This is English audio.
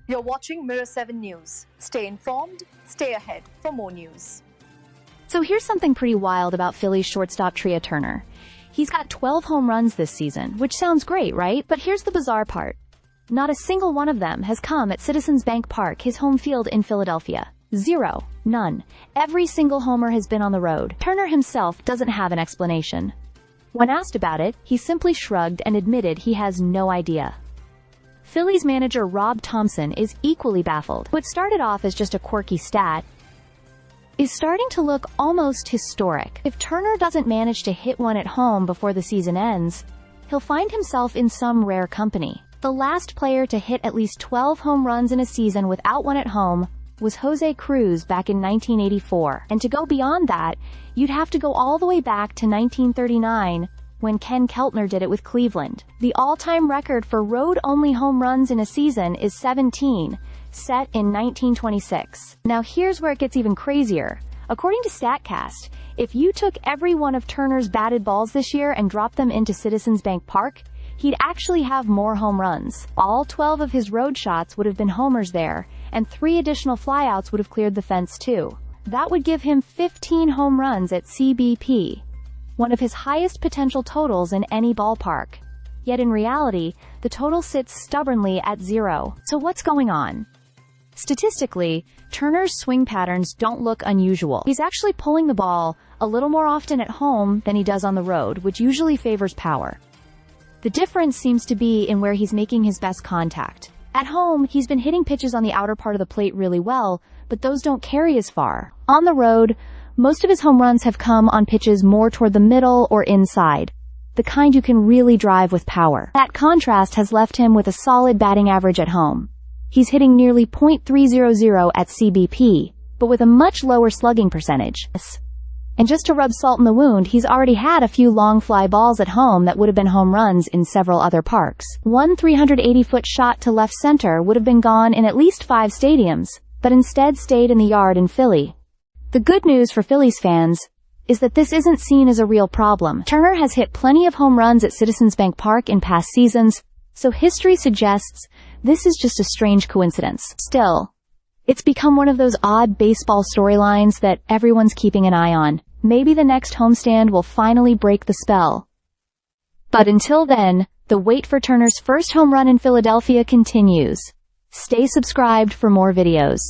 You're watching Mirror 7 News. Stay informed, stay ahead for more news. So here's something pretty wild about Phillies shortstop Trea Turner. He's got 12 home runs this season, which sounds great, right? But here's the bizarre part. Not a single one of them has come at Citizens Bank Park, his home field in Philadelphia. Zero. None. Every single homer has been on the road. Turner himself doesn't have an explanation. When asked about it, he simply shrugged and admitted he has no idea. Phillies manager Rob Thomson is equally baffled. What started off as just a quirky stat is starting to look almost historic. If Turner doesn't manage to hit one at home before the season ends, he'll find himself in some rare company. The last player to hit at least 12 home runs in a season without one at home was Jose Cruz back in 1984. And to go beyond that, you'd have to go all the way back to 1939, when Ken Keltner did it with Cleveland. The all-time record for road-only home runs in a season is 17, set in 1926. Now here's where it gets even crazier. According to StatCast, if you took every one of Turner's batted balls this year and dropped them into Citizens Bank Park, he'd actually have more home runs. All 12 of his road shots would have been homers there, and 3 additional flyouts would have cleared the fence too. That would give him 15 home runs at CBP, one of his highest potential totals in any ballpark. Yet in reality, the total sits stubbornly at 0. So what's going on? Statistically, Turner's swing patterns don't look unusual. He's actually pulling the ball a little more often at home than he does on the road, which usually favors power. The difference seems to be in where he's making his best contact. At home, he's been hitting pitches on the outer part of the plate really well, but those don't carry as far. On the road, most of his home runs have come on pitches more toward the middle or inside, the kind you can really drive with power. That contrast has left him with a solid batting average at home. He's hitting nearly .300 at CBP, but with a much lower slugging percentage. And just to rub salt in the wound, he's already had a few long fly balls at home that would have been home runs in several other parks. One 380-foot shot to left center would have been gone in at least 5 stadiums, but instead stayed in the yard in Philly. The good news for Phillies fans is that this isn't seen as a real problem. Turner has hit plenty of home runs at Citizens Bank Park in past seasons, so history suggests this is just a strange coincidence. Still, it's become one of those odd baseball storylines that everyone's keeping an eye on. Maybe the next homestand will finally break the spell. But until then, the wait for Turner's first home run in Philadelphia continues. Stay subscribed for more videos.